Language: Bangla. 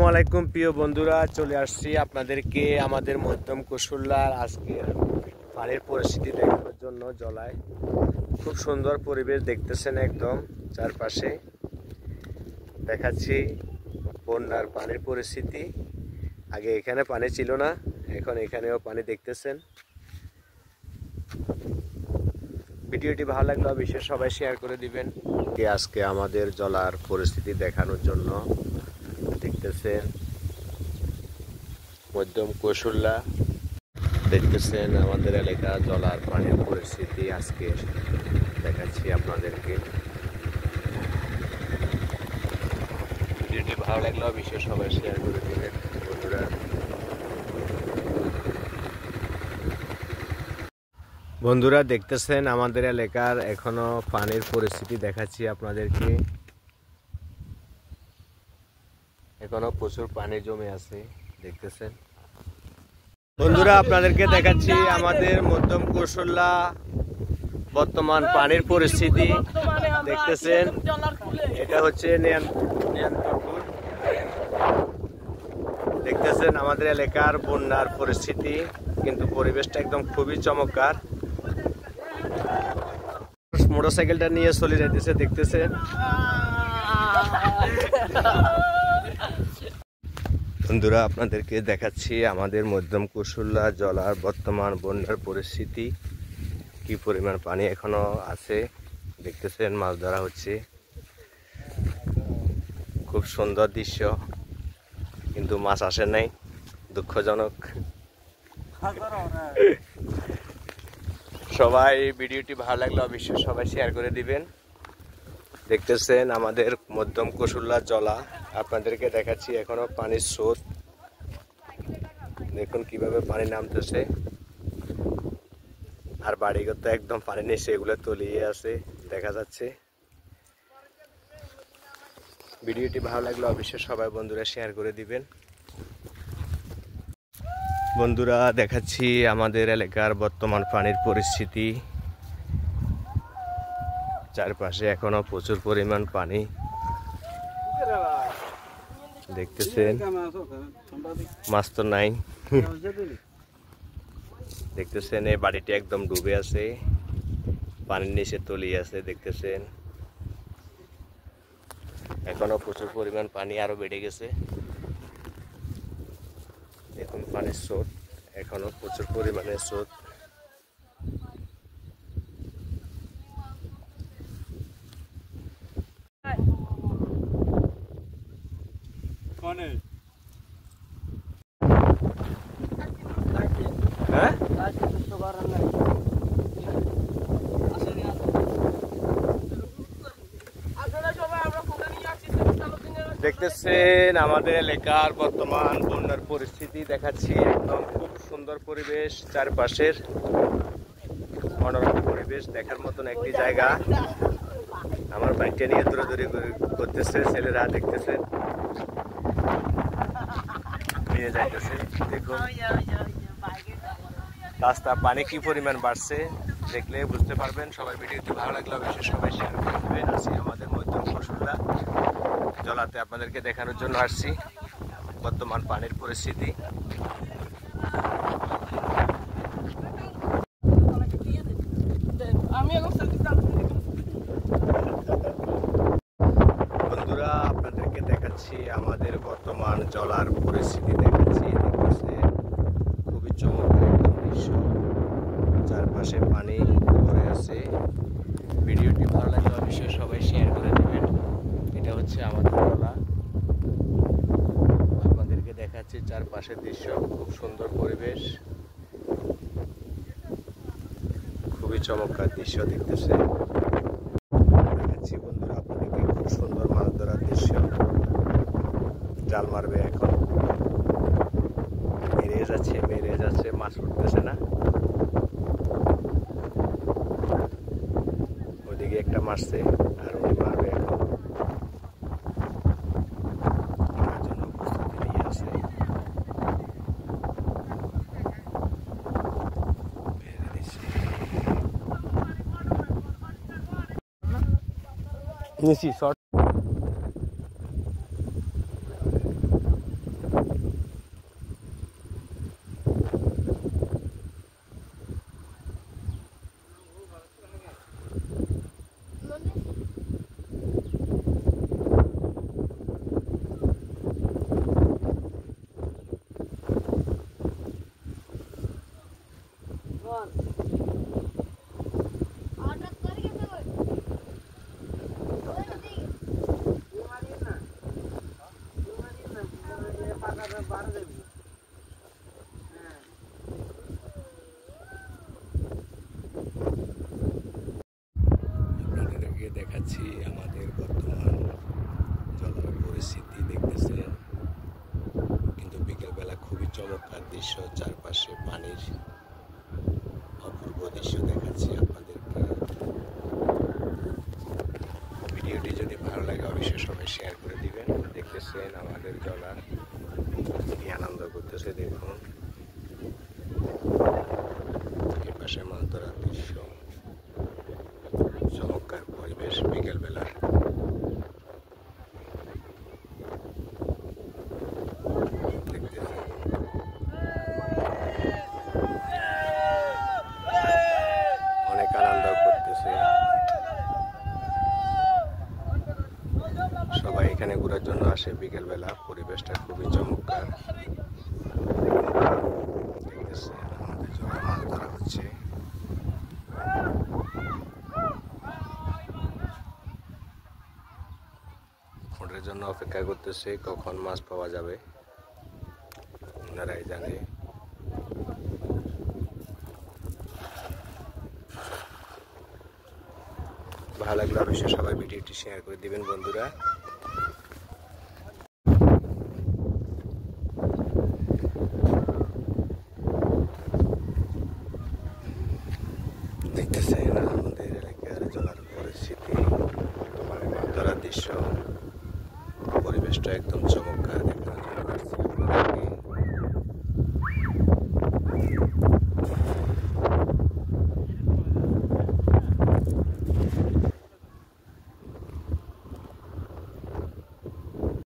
আলাইকুম প্রিয় বন্ধুরা, চলে আসছি আপনাদেরকে আমাদের মধ্যম কুশল্যার আজকের পানির পরিস্থিতি দেখানোর জন্য। জলায় খুব সুন্দর পরিবেশ দেখতেছেন, একদম চারপাশে দেখাচ্ছি বন্যার পানির পরিস্থিতি। আগে এখানে পানি ছিল না, এখন এখানেও পানি দেখতেছেন। ভিডিওটি ভালো লাগলে অবশ্যই সবাই শেয়ার করে দিবেন। আজকে আমাদের জলার পরিস্থিতি দেখানোর জন্য দেখতেছেন মধ্যম কুশল্যা, দেখতেছেন আমাদের এলাকা জলার পানির পরিস্থিতি আজকে দেখাচ্ছি আপনাদেরকে। ভিডিওটি ভালো লাগলে অবশ্যই সবাই শেয়ার করে দিবেন বন্ধুরা। বন্ধুরা দেখতেছেন আমাদের এলাকার এখনো পানির পরিস্থিতি দেখাচ্ছি আপনাদেরকে। এখনো প্রচুর পানি জমে আছে, দেখতেছেন বন্ধুরা। আপনাদেরকে দেখাচ্ছি আমাদের মধ্যম কুশল্যা বর্তমান পানির পরিস্থিতি দেখতেছেন। এটা হচ্ছে নিয়ন্ত্রণপুর। দেখতেছেন আমাদের এলাকার বন্যার পরিস্থিতি, কিন্তু পরিবেশটা একদম খুবই চমৎকার। মোটরসাইকেলটা নিয়ে চলে যাইতেছে, দেখতেছেন। বন্ধুরা আপনাদেরকে দেখাচ্ছি আমাদের মধ্যম কুশল্যা জলার বর্তমান বন্যার পরিস্থিতি, কি পরিমাণ পানি এখনো আছে দেখতেছেন। মাছ ধরা হচ্ছে, খুব সুন্দর দৃশ্য, কিন্তু মাছ আসে নাই, দুঃখজনক। সবাই ভিডিওটি ভালো লাগলে অবশ্যই সবাই শেয়ার করে দিবেন। দেখতেছেন আমাদের মধ্যম কুশল্যা জলা, আপনাদেরকে দেখাচ্ছি এখনো পানির স্রোত, দেখুন কিভাবে পানি নামতেছে। আর বাড়িঘর তো একদম পানি নিচে, এগুলো তলিয়ে আছে দেখা যাচ্ছে। ভিডিওটি ভালো লাগলে অবশ্যই সবাই বন্ধুরা শেয়ার করে দিবেন। বন্ধুরা দেখাচ্ছি আমাদের এলাকার বর্তমান পানির পরিস্থিতি, চারপাশে এখনো প্রচুর পরিমাণ পানি দেখতেছেন। মাছ তো নাই, দেখতেছেন এই বাড়িটি একদম ডুবে আছে, পানির নিচে তলিয়ে আছে, দেখতেছেন। এখনো প্রচুর পরিমাণ পানি আরো বেড়ে গেছে, দেখুন পানির স্রোত, এখনো প্রচুর পরিমাণের স্রোত। দেখতেছেন আমাদের এলাকার বর্তমান বন্যার পরিস্থিতি দেখাচ্ছি, একদম খুব সুন্দর পরিবেশ, চারপাশের মনোরম পরিবেশ, দেখার মতন একটি জায়গা। আমার বাইকটা নিয়ে দৌড়াদৌড়ি করতেছে ছেলেরা, দেখতেছেন নিয়ে যাইতেছে। দেখুন রাস্তা পানি কি পরিমাণ বাড়ছে, দেখলে বুঝতে পারবেন। সবাই ভিডিওটি ভালো লাগলে অবশ্যই সবাই শেয়ার করে দেবেন। আছি আমাদের মধ্যম কুশল্যা জলাতে আপনাদেরকে দেখানোর জন্য আসছি বর্তমান পানির পরিস্থিতি। বন্ধুরা আপনাদেরকে দেখাচ্ছি আমাদের বর্তমান জলার পরিস্থিতি দেখাচ্ছি, দেখতেছেন খুবই চমৎকার একটা দৃশ্য, চারপাশে পানি ভরে আছে। ভিডিওটি ভালো লাগলে অবশ্যই সবাই শেয়ার করে দেবেন। এটা হচ্ছে আমাদের জলা, আপনাদেরকে দেখাচ্ছি চারপাশের দৃশ্য, খুব সুন্দর পরিবেশ, খুবই চমৎকার দৃশ্য দেখতেছে। দেখাচ্ছি বন্ধুরা আপনাদেরকে খুব সুন্দর মাছ ধরার দৃশ্য। জাল মারবে এখন, মেরে যাচ্ছে, মাছ উঠতেছে না। ওইদিকে একটা মারছে, আর উনি মারবে এখন। শর্ট আপনাদেরকে দেখাচ্ছি আমাদের বর্তমান জলার পরিস্থিতি দেখতেছেন, কিন্তু বিকেলবেলা খুবই চমৎকার দৃশ্য, চারপাশে পানির অপূর্ব দৃশ্য দেখাচ্ছি আপনাদেরকে। ভিডিওটি যদি ভালো লাগে অবশ্যই সবাই শেয়ার করে দিবেন। দেখতেছেন আমাদের জলা কি আনন্দ করতেছে, দেখুন এপাশে মাছ ধরার দৃশ্য, চমৎকার পরিবেশ বিকেলবেলা। অনেক আনন্দ করতেছে সবাই, এখানে ঘোরার জন্য আসে বিকেলবেলা। পরিবেশটা খুবই চমৎকার, দেখতেছেন আমাদের জন্য মাছ ধরা হচ্ছে। ওটার জন্য অপেক্ষা করতেছে কখন মাছ পাওয়া যাবে, ওনারাই জানে। ভালো লাগলে অবশ্যই সবাই ভিডিওটি শেয়ার করে দিবেন বন্ধুরা। দেখতেছেন আমাদের এলাকার জলার পরিস্থিতি, বর্তমানে মাছ ধরার দৃশ্য, পরিবেশটা একদম চমৎকার।